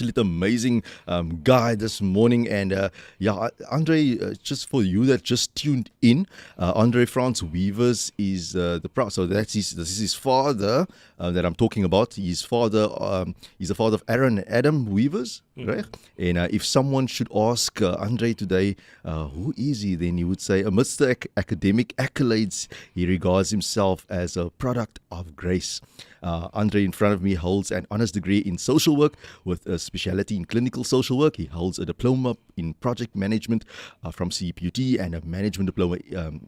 absolute amazing guy this morning. And Andre, just for you that just tuned in, Andre Franz Weavers is so this is his father that I'm talking about. His father, he's the father of Aaron and Adam Weavers, right? And if someone should ask Andre today, who is he, then he would say, amidst the academic accolades, he regards himself as a product of grace. Andre in front of me holds an honours degree in social work with a speciality in clinical social work. He holds a diploma in project management from CPUT and a management diploma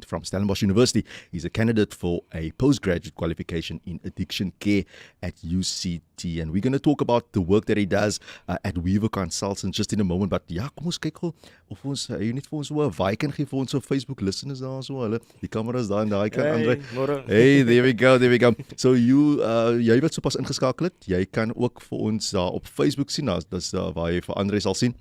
from Stellenbosch University. He's a candidate for a postgraduate qualification in addiction care at UCT. And we're going to talk about the work that he does at Weaver Consultants just in a moment. But ja, kom ons kyk gou of ons jy net vir ons so 'n vaai kan gee vir ons Facebook listeners daar so. Hulle die kameras daar en daai kan Andre. Hey, there we go. So jy wat sopas ingeskakel het, jy kan ook vir ons daar op Facebook sien. Dis waar jy vir Andre sal sien.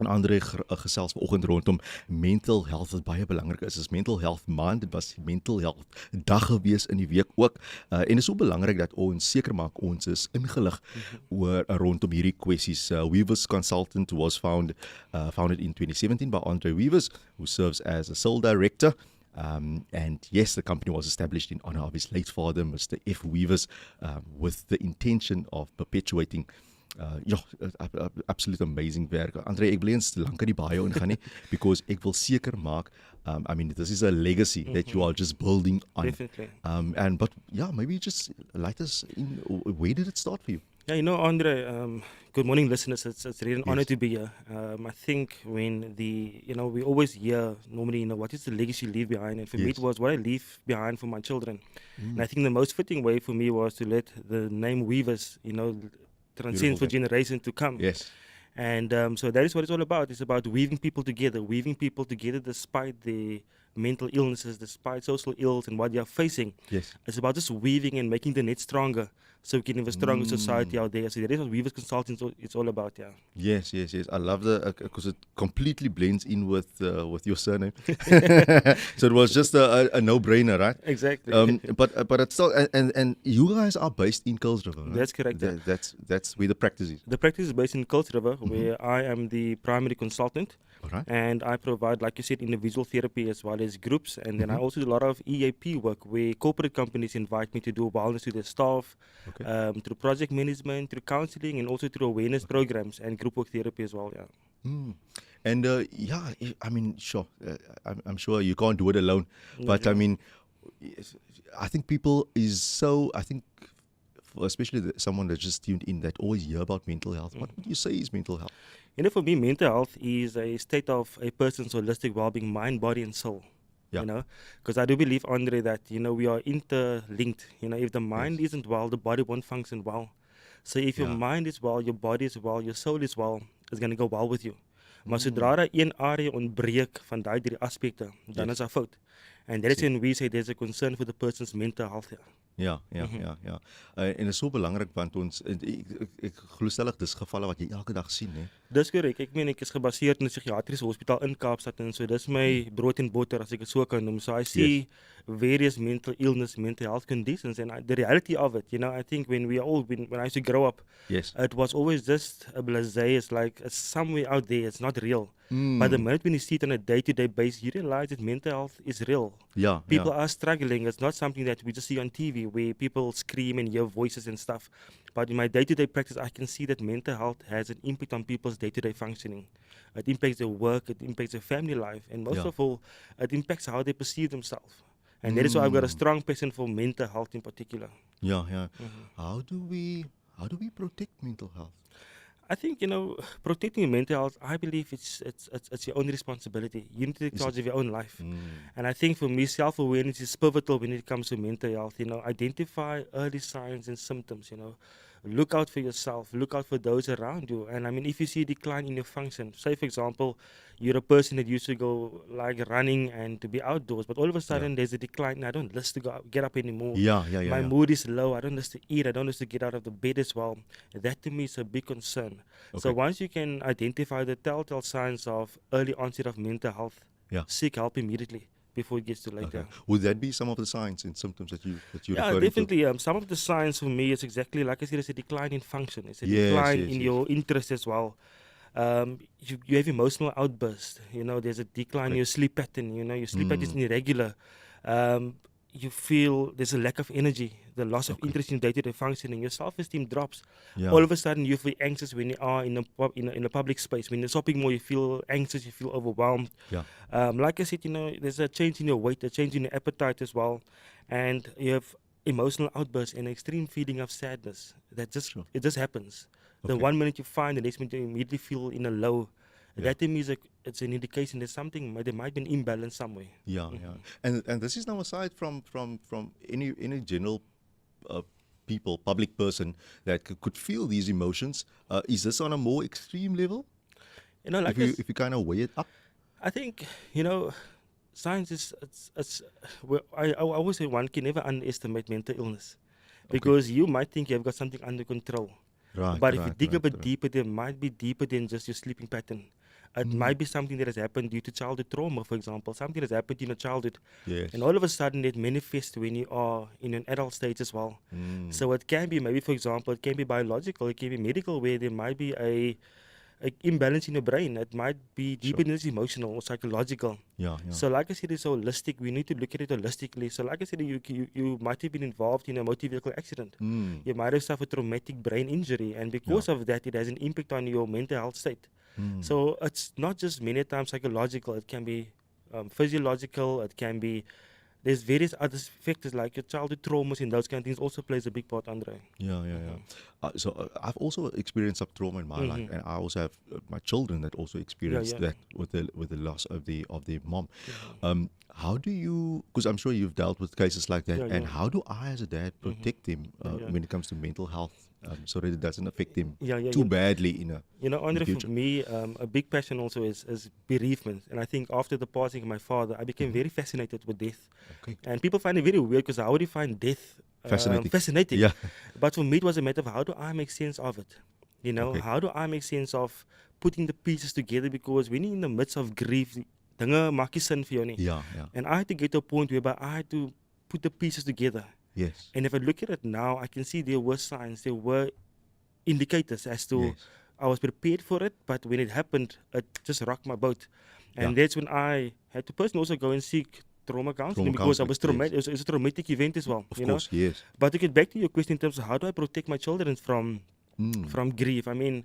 En Andre gesels vanoggend rondom mental health wat baie belangrik is. Dit is mental health maand, dit was mental health dag gewees in die week ook. En dit is so belangrik dat ons seker maak ons is ingelig oor rondom hierdie kwessies. Weavers Consultant was founded in 2017 by Andre Weavers, who serves as a sole director. And yes, the company was established in honor of his late father, Mr. F. Weavers, with the intention of perpetuating absolute amazing werk. Andre, ek wil eens lank in die bio ingaan nie, because ek wil seker maak, this is a legacy that you are just building on. Definitely. But maybe just light us in, where did it start for you? Yeah, Andre, good morning, listeners. It's really an honor to be here. I think when we always hear normally, what is the legacy you leave behind? And for me, it was what I leave behind for my children. And I think the most fitting way for me was to let the name Weavers, transcend for generations to come. Yes. And so that is what it's all about. It's about weaving people together despite the mental illnesses, despite social ills and what they are facing. Yes. It's about just weaving and making the net stronger so we can have a stronger society out there. So that is what Weavers Consultants it's all about, yeah. Yes. I love because it completely blends in with your surname. So it was just a no-brainer, right? Exactly. But it's still, and you guys are based in Kuilsriver, right? That's correct. That's where the practice is. The practice is based in Kuilsriver, where I am the primary consultant. Right. And I provide, like you said, individual therapy as well as groups. And then I also do a lot of EAP work where corporate companies invite me to do wellness to their staff, through project management, through counseling, and also through awareness programs and group work therapy as well. Yeah. And sure, I'm sure you can't do it alone. But I think people especially someone that just tuned in that always hear about mental health. What would you say is mental health? For me, mental health is a state of a person's holistic well-being, mind, body, and soul. Yeah. Because I do believe, Andre, that we are interlinked. If the mind isn't well, the body won't function well. So if your mind is well, your body is well, your soul is well, it's going to go well with you. Maar zodra er een area ontbreek van die drie aspekte, dan is dat fout. And that is when we say there's a concern for the person's mental health. Ja. En is so belangrik want ons ek glo stellig dis gevalle wat jy elke dag sien, hè. Dis korrek. Ek is gebaseer in 'n psigiatriese hospitaal in Kaapstad en so dis my brood en botter as ek dit so kan noem. So I see various mental illness, mental health conditions, and the reality of it, I think when I used to grow up, it was always just a blasé. It's like it's somewhere out there. It's not real. But the minute when you see it on a day-to-day basis, you realize that mental health is real. People are struggling. It's not something that we just see on TV where people scream and hear voices and stuff. But in my day-to-day practice, I can see that mental health has an impact on people's day-to-day functioning. It impacts their work, it impacts their family life, and most of all, it impacts how they perceive themselves. And that is why I've got a strong passion for mental health in particular. How do we protect mental health? I think, protecting your mental health, I believe it's your own responsibility. You need to take charge of your own life. And I think for me, self-awareness is pivotal when it comes to mental health. Identify early signs and symptoms, Look out for yourself. Look out for those around you. And if you see a decline in your function, say for example, you're a person that used to go like running and to be outdoors, but all of a sudden there's a decline. I don't list to get up anymore. My mood is low. I don't list to eat. I don't list to get out of the bed as well. That to me is a big concern. So once you can identify the telltale signs of early onset of mental health, seek help immediately. before it gets too late. Okay. Would that be some of the signs and symptoms that you Yeah, referring to? definitely. Some of the signs for me is exactly like I said, it's a decline in function. It's a Yes, decline yes, in yes. your interest as well. You have emotional outbursts. There's a decline in Correct. your sleep pattern. Your sleep pattern is irregular. You feel there's a lack of energy, the loss of Okay. interest in day-to-day functioning. Your self-esteem drops. Yeah. All of a sudden, you feel anxious when you are in a public space. When you're shopping mall, you feel anxious. You feel overwhelmed. Yeah. Like I said, there's a change in your weight, a change in your appetite as well, and you have emotional outbursts and extreme feeling of sadness. Sure. It just happens. The Okay. one minute you find, the next minute you immediately feel in a low. Yeah. That to me is it's an indication there's something. There might be an imbalance somewhere. Yeah, yeah. And this is now aside from any general people, public person that could feel these emotions. Is this on a more extreme level? Like If you kind of weigh it up. I think science is I always say one can never underestimate mental illness, because you might think you've got something under control, Right. but if you right, dig a right, bit right. deeper, there might be deeper than just your sleeping pattern. It might be something that has happened due to childhood trauma, for example, something that's happened in your childhood, Yes. and all of a sudden it manifests when you are in an adult stage as well. So it can be maybe, for example, it can be biological, it can be medical, where there might be a imbalance in your brain. It might be deeper than just emotional or psychological. Yeah, yeah. So like I said, it's holistic. We need to look at it holistically. So like I said, you might have been involved in a motor vehicle accident. You might have suffered traumatic brain injury, and because of that, it has an impact on your mental health state. So it's not just many times psychological. It can be physiological. It can be, there's various other factors like your childhood traumas and those kind of things also plays a big part, Andre. Yeah, yeah, yeah. So I've also experienced some trauma in my life, and I also have my children that also experienced yeah. that with the loss of the mom. How do you? Because I'm sure you've dealt with cases like that, Yeah, and yeah. how do I, as a dad, protect them when it comes to mental health, so that it doesn't affect them too badly in Andre, future? for me, a big passion also is bereavement. And I think after the passing of my father, I became very fascinated with death. Okay. And people find it very weird because how do you find death fascinating? Yeah. But for me, it was a matter of how do I make sense of it? Okay. How do I make sense of putting the pieces together? Because when you're in the midst of grief, dinge maak nie sin vir jou nie. Yeah, yeah. And I had to get to a point whereby I had to put the pieces together. Yes. And if I look at it now, I can see there were signs, there were indicators as to Yes. I was prepared for it, but when it happened, it just rocked my boat. And Yeah. that's when I had to personally also go and seek trauma counseling, Trauma because I was counseling, traumatic. It's a traumatic event as well. Of course, yes. But to get back to your question in terms of how do I protect my children from Mm. grief? I mean,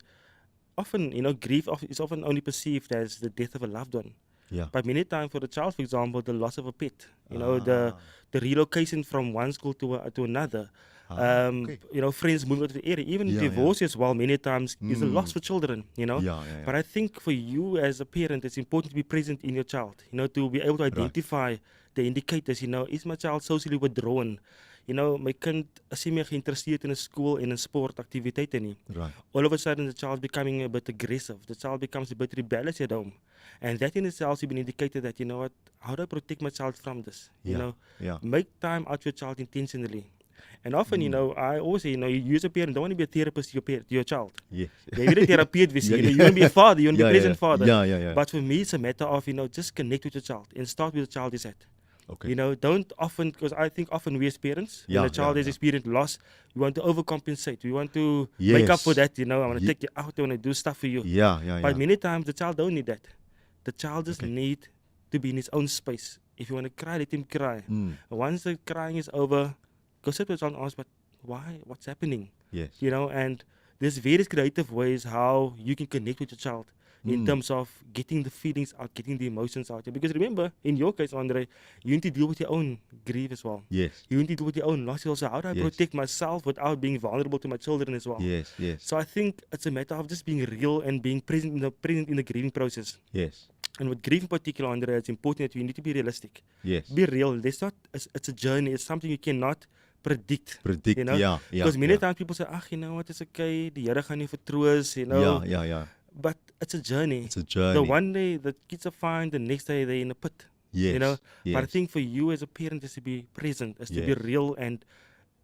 often grief is often only perceived as the death of a loved one. Yeah. But many times for the child, for example, the loss of a pet, the relocation from one school to another, Okay. friends moving out of the area, even Yeah, divorce as well, many times is a loss for children, Yeah, yeah, yeah. But I think for you as a parent, it's important to be present in your child, to be able to identify the indicators, is my child socially withdrawn? My kind is nie meer geïnteresseerd in 'n skool en in sportaktiwiteite nie. Right. All of a sudden, the child becoming a bit aggressive. The child becomes a bit rebellious at home. And that in itself has been indicated that, how do I protect my child from this? Yeah. Make time out for your child intentionally. And often, I always say, you as a parent don't want to be a therapist to your child. Yes. Jy wil 'n therapeut wees, Yeah, you want to be a father, you want to be a present father. Yeah. But for me, it's a matter of, just connect with your child and start where the child is at. Okay. Don't often, because I think often we as parents, when a child has experienced loss, we want to overcompensate. We want to make up for that. I want to take you out, I want to do stuff for you. Yeah. But many times the child don't need that. The child just need to be in his own space. If you want to cry, let him cry. Once the crying is over, go sit with the child and ask, but why? What's happening? Yes. And there's various creative ways how you can connect with your child in terms of getting the feelings out, getting the emotions out. Because remember, in your case, Andre, you need to deal with your own grief as well. Yes. You need to deal with your own loss also. How do I protect myself without being vulnerable to my children as well? Yes. So I think it's a matter of just being real and being present in the grieving process. Yes. And with grief in particular, Andre, it's important that you need to be realistic. Yes. Be real. It's a journey. It's something you cannot predict. Yeah. Because many times people say, you know what, it's okay, die Here gaan nie vertroos, Yeah. But it's a journey. It's a journey. The one day the kids are fine, the next day they're in a pit. Yes. But I think for you as a parent is to be present, is to be real and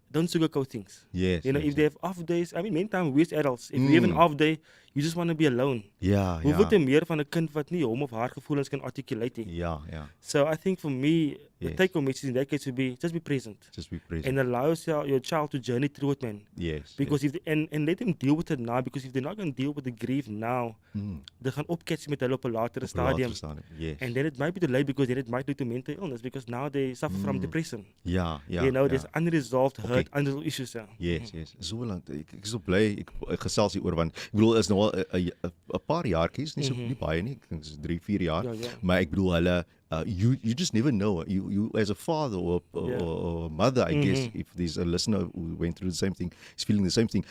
don't sugarcoat things. Yes. If they have off days, I mean, many times we as adults, if we have an off day, you just want to be alone. Ja, Hoeveel ja. te meer van 'n kind wat nie hom of haar gevoelens kan articulate nie. Ja, ja. So I think for me, the Yes. take-home message in that case would be just be present Just be and present. allow your child to journey through it, man. Yes. Because if and let them deal with it now, because if they're not going to deal with the grief now, they gaan opkets met hulle op 'n latere stadium. Yes. And then it might be too late because then it might lead to mental illness because now they suffer from depression. Ja, ja. You know, ja. there's unresolved hurt, Okay. unresolved issues. Yeah. Yes, yes. So lank ek is so bly ek gesels hieroor want ek bedoel is nou al 'n paar jaartjies, nie baie nie, ek dink dis 3, 4 jaar. Ja, ja. Maar ek bedoel hulle you just never know. You as a father or a mother, I guess, if there's a listener who went through the same thing, is feeling the same thing,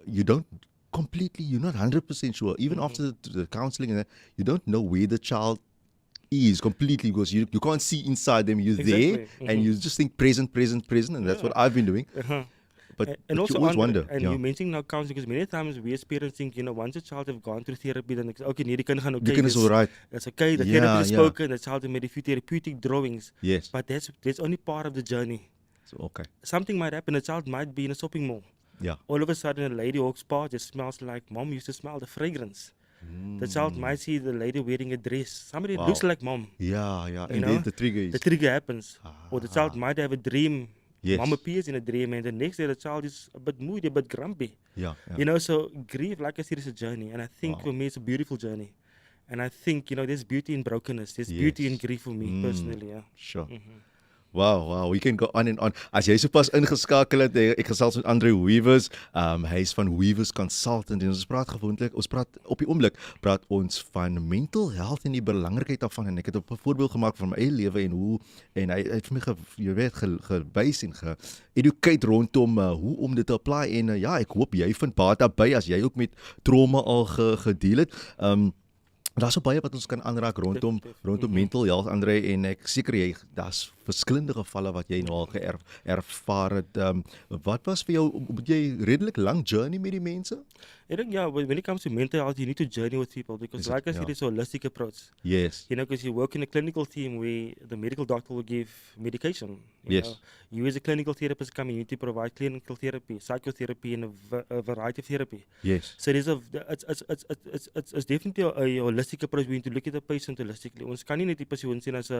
you don't completely, you're not 100% sure. Even after the counseling and that, you don't know where the child is completely because you can't see inside them. You're there and you just think present, and that's what I've been doing. But And you also always wonder. and you mentioning now counseling because many times we as parents think, once a child have gone through therapy, then it's okay, nee, die kind gaan okay. Die kind is all right. That's okay. The Yeah, therapy is yeah. spoken. The child has made a few therapeutic drawings. Yes. But that's only part of the journey. So, okay. Something might happen. A child might be in a shopping mall. Yeah. All of a sudden, a lady walks past. It smells like mom used to smell the fragrance. The child might see the lady wearing a dress. Somebody Wow. looks like mom. Yeah. You And know, then the trigger is. The trigger happens. Or the child might have a dream. Yes. Mom appears in a dream, and the next day the child is a bit moody, a bit grumpy. Yeah. So grief, like I said, is a journey. And I think for me, it's a beautiful journey. And I think, there's beauty in brokenness. There's beauty in grief for me, personally. Yeah. Sure. Wow, we can go on and on. As jy sopas ingeskakel het, ek gesels met Andre Weavers. Hy is van Weavers Consultant en ons praat op die oomblik praat ons van mental health en die belangrikheid daarvan en ek het op 'n voorbeeld gemaak van my eie lewe en hy het vir my gewys en ge-educate rondom hoe om dit te apply en ek hoop jy vind baat daarby as jy ook met trauma al gedeel het. Daar's so baie wat ons kan aanraak rondom mental health, Andre, en ek seker daar's verskillende gevalle wat jy nou al ervaar het. Wat was vir jou, het jy redelik lang journey met die mense? I think, when it comes to mental health, you need to journey with people because, like I said, it's a holistic approach. Yes. Because you work in a clinical team where the medical doctor will give medication. Yes. You as a clinical therapist come in, you need to provide clinical therapy, psychotherapy, and a variety of therapy. Yes. So it's definitely a holistic approach. We need to look at the patient holistically. Ons kan nie net die persoon sien as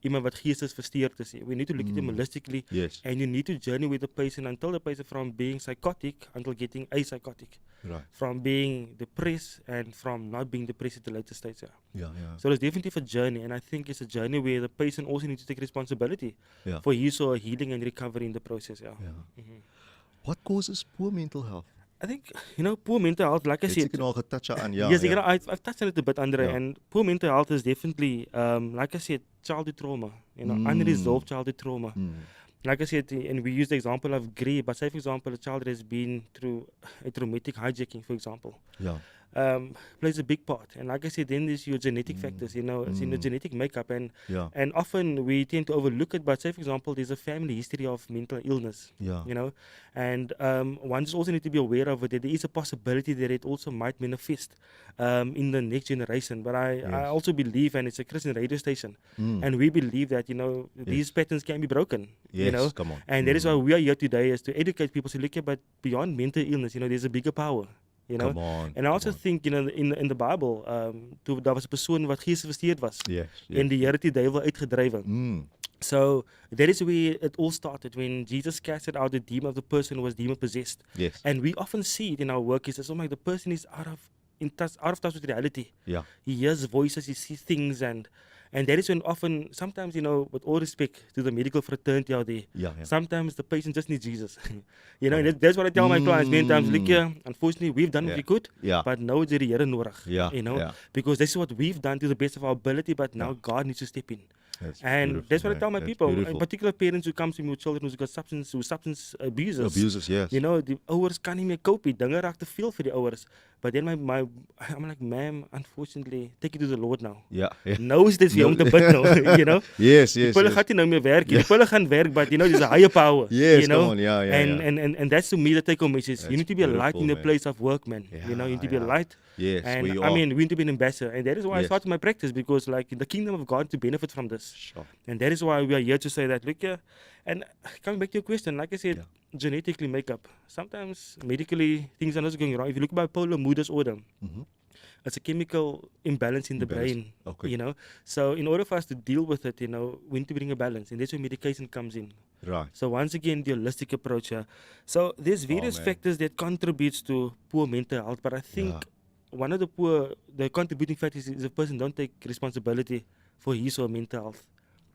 iemand wat geestesversteurd is. We need to look at him holistically. Yes. And you need to journey with the patient until the patient from being psychotic until getting apsychotic. Right. From being depressed and from not being depressed at the later stage. Yeah. So it's definitely a journey, and I think it's a journey where the patient also needs to take responsibility Yeah. for his or healing and recovery in the process. What causes poor mental health? I think, poor mental health, like I said, Ek al getouch aan, yes, I've touched on it a bit, Andre, Yeah. and poor mental health is definitely, like I said, childhood trauma, unresolved childhood trauma. Like I said, and we use the example of grief, but say, for example, a child that has been through a traumatic hijacking, for example, plays a big part. And like I said, then there's your genetic factors, it's in the genetic makeup. And often we tend to overlook it, but say, for example, there's a family history of mental illness, and one just also need to be aware of it, that there is a possibility that it also might manifest in the next generation. But I also believe, and it's a Christian radio station, and we believe that, these patterns can be broken. Come on. And that is why we are here today, is to educate people, so look, but beyond mental illness, there's a bigger power. Come on. And I also think, in the Bible, daar was 'n persoon wat geestesversteurd was. Yes. En die Here het die duiwel uitgedrywe. So that is where it all started, when Jesus casted out the demon of the person who was demon possessed. Yes. And we often see it in our work, is that the person is out of touch with reality. Yeah. He hears voices, he sees things, and that is when often, sometimes, with all respect to the medical fraternity out there, sometimes the patient just needs Jesus. And that's what I tell my clients many times. Look here, unfortunately, we've done what we could, but now it's die Here nodig. Because this is what we've done to the best of our ability, but now God needs to step in. That's what I tell my people, in particular parents who come to me with children who's got substance abusers. Yes. Die ouers kan nie meer cope nie. Dinge raak te veel vir die ouers. But then I'm like, ma'am, unfortunately, take it to the Lord now. Yeah. Nou is dit vir hom te bid nou, Yes. Die pulle gaan nie nou meer werk nie. Die pulle gaan werk, but there's a higher power. Yes, come on, yeah. And that's to me the take home message. You need to be a light in the place of work, man. You need to be a light. Sure. And that is why we are here to say that, look, and coming back to your question, like I said, genetically makeup. Sometimes medically things are not going wrong. If you look at bipolar mood disorder, it's a chemical imbalance in the brain, Okay. you know. So in order for us to deal with it, you know, we need to bring a balance, and that's where medication comes in. Right. So once again, the holistic approach. So there's various man. factors that contributes to poor mental health, but I think one of the contributing factors is a person don't take responsibility for his or her mental health,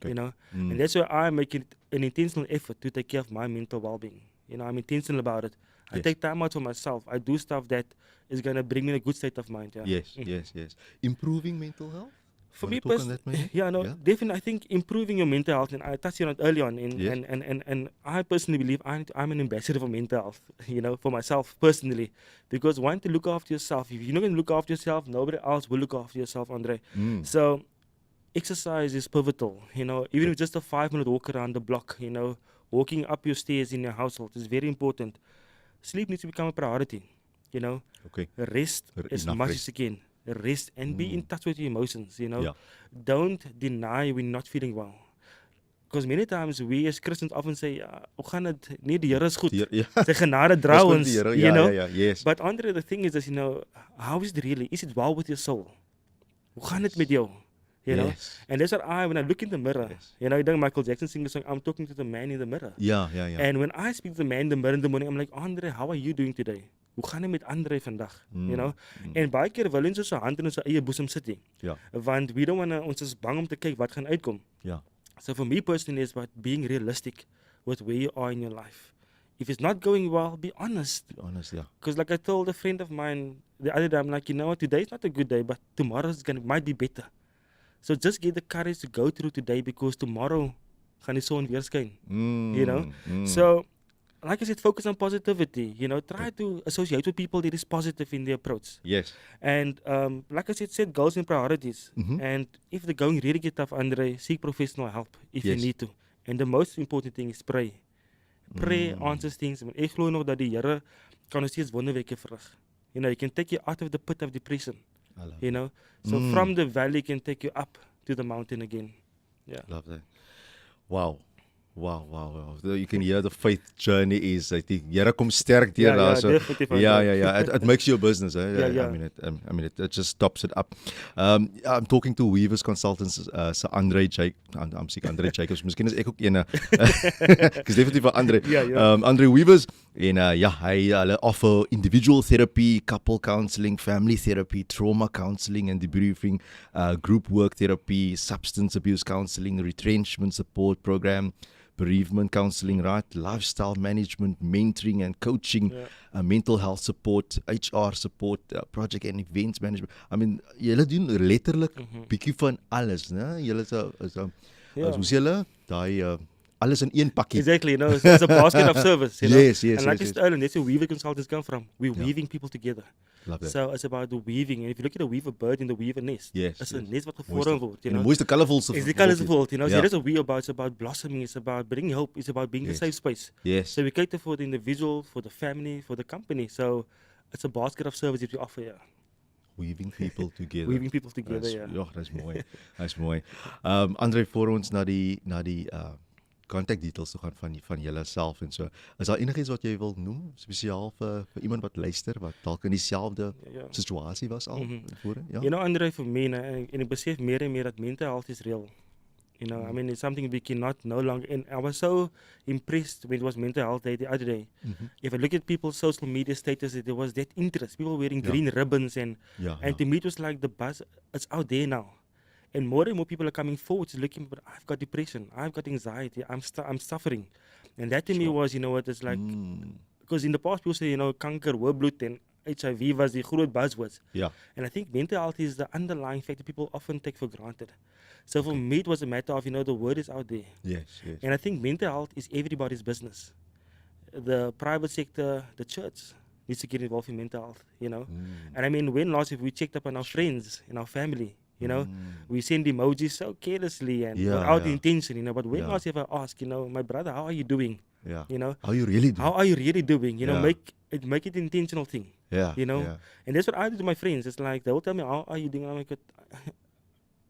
you know. And that's why I make it an intentional effort to take care of my mental well-being. You know, I'm intentional about it. I Yes. take time out for myself. I do stuff that is gonna bring me in a good state of mind. Yeah. Yes. Improving mental health? For Wanna me talk on personally, that maybe? yeah, no, Yeah. definitely. I think improving your mental health, and I touched on it early on, Yes. and I personally believe I'm an ambassador for mental health, you know, for myself personally, because one, to look after yourself. If you're not going to look after yourself, nobody else will look after yourself, Andre. So exercise is pivotal, you know, even if just a 5-minute walk around the block, you know, walking up your stairs in your household is very important. Sleep needs to become a priority, you know. Okay. Rest as Enough much rest. as you can. Rest and be in touch with your emotions, you know. Yeah. Don't deny when not feeling well. Because many times we as Christians often say, hoe gaan dit? Nee, die Here is goed. Yeah. Sy genade Dis dra goed, ons, die Here. you know. Yes. But Andre, the thing is that, you know, how is it really? Is it well with your soul? Hoe gaan dit met jou? You know? Yes. And that's what when I look in the mirror, Yes. you know, you know Michael Jackson sing the song, I'm talking to the man in the mirror. Yeah. And when I speak to the man in the mirror in the morning, I'm like, Andre, how are you doing today? Hoe gaan dit met Andre vandag? You know? En baie keer wil ons so 'n hand in ons eie boesem sit nie. Ja. Want we don't wanna, ons is bang om te kyk wat gaan uitkom. Ja. So for me personally, it's about being realistic with where you are in your life. If it's not going well, be honest. Be honest, yeah. Because like I told a friend of mine the other day, I'm like, you know what, today's not a good day, but tomorrow's might be better. So just get the courage to go through today, because tomorrow gaan die son weer skyn. You know? So like I said, focus on positivity. You know, try to associate with people that is positive in their approach. Yes. And like I said, set goals and priorities. And if the going really get tough, Andre, seek professional help if you Yes. need to. And the most important thing is pray. Pray answers things. Want ek glo nog dat die Here kan ons steeds wonderwerke verrig. You know, he can take you out of the pit of depression. I love You know, so from the valley, he can take you up to the mountain again. Yeah. Love that. Wow. So you can hear the faith journey is, I think, Here kom sterk deur daar. So definitely. yeah. It makes you a business, eh? Yeah. I mean, it just tops it up. I'm talking to Weavers Consultants, so Andre Jake. I'm seek Andre Jacobs. Miskien is ek ook ene. Dis definitief vir Andre. Yeah. Andre Weavers en hulle offer individual therapy, couple counseling, family therapy, trauma counseling and debriefing, group work therapy, substance abuse counseling, retrenchment support program, bereavement counseling, right? Lifestyle management, mentoring and coaching, mental health support, HR support, project and events management. I mean, julle doen letterlik bietjie van alles, né? Julle is hoe sê julle? Daai alles in een pakkie. Exactly, you know, it's a basket of service. You know? Yes. And like I said earlier, that's where weaver consultants come from. We're weaving people together. Love that. So it's about the weaving. And if you look at a weaver bird in the weaver nest, Yes, it's a yes. nest wat gevorm word, you En die know. mooiste colourfulste. It's the colourful, you know. So Yeah. that's what we're about. It's about blossoming. It's about bringing hope. It's about being a safe space. Yes. So we cater for the individual, for the family, for the company. So it's a basket of service that we offer, yeah. Weaving people together. Weaving people together, Dis, yeah. Ja, dis mooi. Dis mooi. Andre, voor ons na die contact details toe gaan van julle self en so. Is daar enigiets wat jy wil noem spesiaal vir iemand wat luister wat dalk in dieselfde situasie was al voor? Ja. You know, Andre, for me, en ek besef meer en meer dat mental health is real. You know, I mean, it's something we cannot no longer. And I was so impressed when it was Mental Health Day the other day. If I look at people's social media status, there was that interest. People wearing green ribbons, and to me it was like the buzz. It's out there now, and more people are coming forward to looking. But I've got depression. I've got anxiety. I'm suffering, and that to me was, you know what, it's like, because in the past people say, you know, kanker, hoofbloed, and HIV was the groot buzzwords. Yeah. And I think mental health is the underlying factor people often take for granted. So for me, it was a matter of, you know, the word is out there. Yes. And I think mental health is everybody's business. The private sector, the church needs to get involved in mental health, you know. And I mean, when last if we checked up on our friends and our family, you know, we send emojis so carelessly and without intention, you know. But when last if I ask, you know, my brother, how are you doing? Yeah. You know, How are you really doing? You know, make it an intentional thing. Yeah. You know, and that's what I do to my friends. It's like they will tell me, how are you doing? I'm like,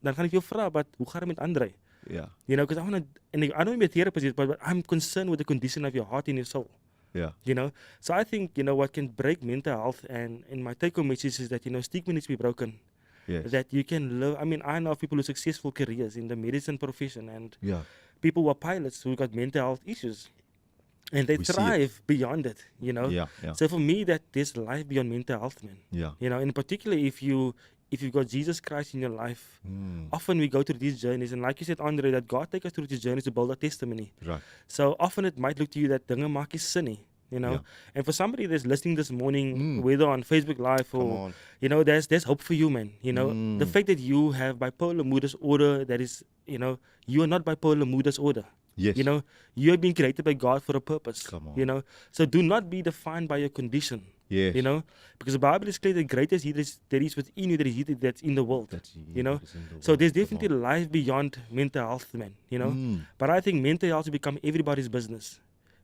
dan gaan ek jou vra, but hoe gaan dit met Andre? Yeah. You know, because I don't want to, and I don't be a therapist, but I'm concerned with the condition of your heart and your soul. Yeah. You know, so I think, you know, what can break mental health, and my take-home message is that, you know, stigma needs to be broken. Yes. That you can live. I mean, I know people with successful careers in the medicine profession, and Yeah. people who are pilots who got mental health issues, and they We see it. thrive beyond it, you know. Yeah. Yeah. So for me, that there's life beyond mental health, man. Yeah. You know, and particularly if you've got Jesus Christ in your life, often we go through these journeys, and like you said, Andre, that God takes us through these journeys to build our testimony. Right. So often it might look to you that dinge maak is sinny, you know. Yeah. And for somebody that's listening this morning, whether on Facebook Live Come or, on. you know, there's hope for you, man. You know, the fact that you have bipolar mood disorder, that is, you know, you are not bipolar mood disorder. Yes. You know, you have been created by God for a purpose. Come on. You know, so do not be defined by your condition. Yes. You know, because the Bible is clear, the greatest He that is within you, that is He that's in the world. That's He You know, that is in the so world. there's Come definitely life beyond mental health, man. You know, but I think mental health should become everybody's business.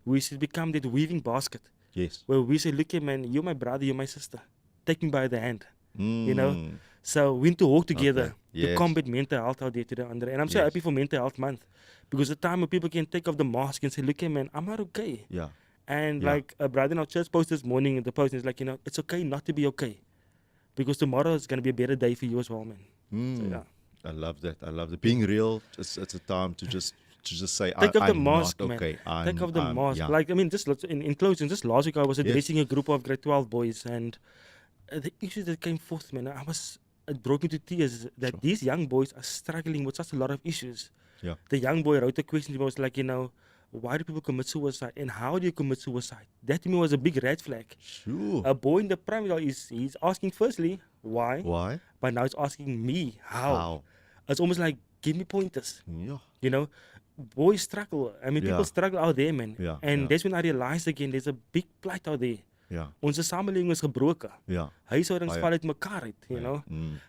We should become that weaving basket Yes. where we say, look, man, you're my brother, you're my sister. Take me by the hand. You know, so we need to work together to Yes. combat mental health out there today, Andre. And I'm so Yes. happy for Mental Health Month, because the time when people can take off the mask and say, look, man, I'm not okay. Yeah. And Yeah. like a brother in our church posted this morning in the post, is like, you know, it's okay not to be okay, because tomorrow is going to be a better day for you as well, man. So, yeah. I love that. I love that. Being real, it's a time to just say, Take off the I'm mask, not man. okay. Take off the mask. Yeah. Like, I mean, just in closing, just last week I was Yes. addressing a group of grade 12 boys, and the issues that came forth, man, it broke me to tears that Sure. these young boys are struggling with such a lot of issues. Yeah. The young boy wrote a question to me, was like, you know, why do people commit suicide, and how do you commit suicide? That to me was a big red flag. Sure. A boy in the primary he's asking firstly why, Why? but now he's asking me how. How? It's almost like, give me pointers. Yeah. You know, boys struggle. I mean, Yeah. people struggle out there, man. Yeah, And yeah. that's when I realized again, there's a big plight out there. Yeah. Onze samelewing is gebroken. Yeah. Huishoudings Baie. val uit mekaar uit, you know.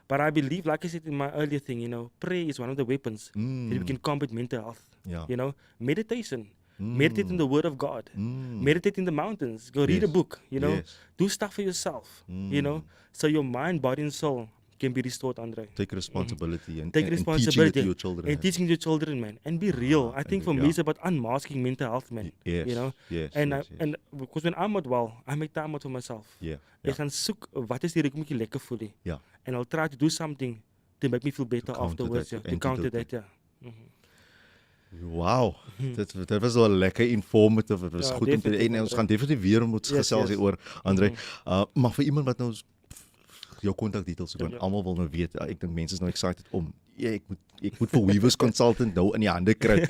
But I believe, like I said in my earlier thing, you know, prayer is one of the weapons that we can combat mental health. Yeah. You know, meditation. Meditate in the Word of God. Meditate in the mountains. Go read a Yes. book, you know. Yes. Do stuff for yourself, you know, so your mind, body, and soul can be restored, Andre. Take responsibility and Take and teaching it responsibility to your children. and teaching your children, man, and be real. I think for me, yeah. it's about unmasking mental health, man. Yes. You know, Yes. and yes, yes. and because when I'm not well, I make time out for myself. Yeah. Ek gaan soek wat is die ek moet lekker voel nie. Yeah. And I'll try to do something to make me feel better counter afterwards. that, Yeah, to counter antidote that, yeah. Wow, dit was wel lekker informative. Dit was Ja, goed om te definitief, en ons Andre. gaan definitief weer moet Yes, gesels yes. hieroor, Andre. Maar vir iemand wat nou jou kontakdetails soek, Ja. almal wil nou weet. Ek dink mense is nou excited om ek moet vir Weavers Consultant nou in die hande kry.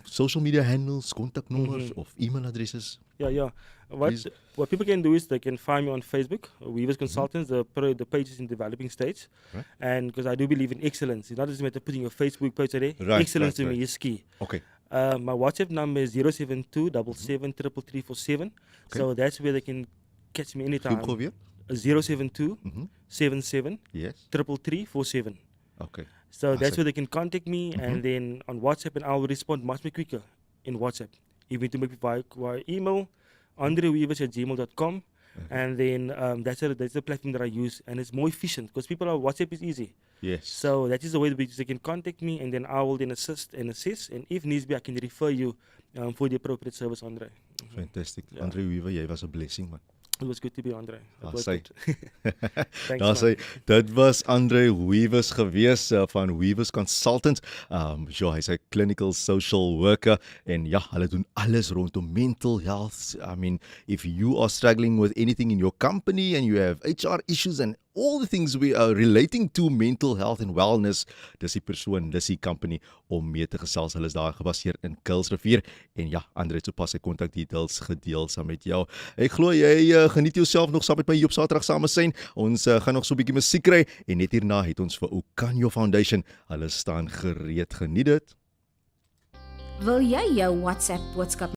Social media handles, kontaknommers of e-mailadresses. Yeah. Please. What people can do is they can find me on Facebook, Weavers Consultants. The page is in developing stage, Right. and because I do believe in excellence, it's not just a matter of putting your Facebook page there. Right, Excellence right, to me right. is key. Okay. My WhatsApp number is 072-773347. So that's where they can catch me anytime. Gou weer? 072-77 Yes. 3347. Okay. So that's see. where they can contact me, and then on WhatsApp, and I will respond much more quicker in WhatsApp. If you need to make it via email, andreweavers@gmail.com, and then that's the platform that I use, and it's more efficient because WhatsApp is easy. Yes. So that is the way that they can contact me, and then I will then assist, and if needs be, I can refer you for the appropriate service, Andre. Fantastic. Ja. Andre Weaver, jy was 'n blessing man. It was good to be Andre. It Ah, was sy. good. Thanks, Daar man. sê dit was Andre Weavers gewees van Weavers Consultants. Hy is 'n clinical social worker en ja, hulle doen alles rondom mental health. I mean, if you are struggling with anything in your company and you have HR issues and all the things we are relating to mental health and wellness, dis die persoon, dis die company om mee te gesels. Hulle is daar gebaseer in Kuilsrivier en ja, Andre het sopas sy kontakdetails gedeel saam met jou. Ek glo jy geniet jouself nog saam met my hier op Sateragsamesyn. Ons gaan nog so 'n bietjie musiek kry en net hierna het ons vir Okanyo Foundation. Hulle staan gereed. Geniet dit. Wil jy jou WhatsApp boodskap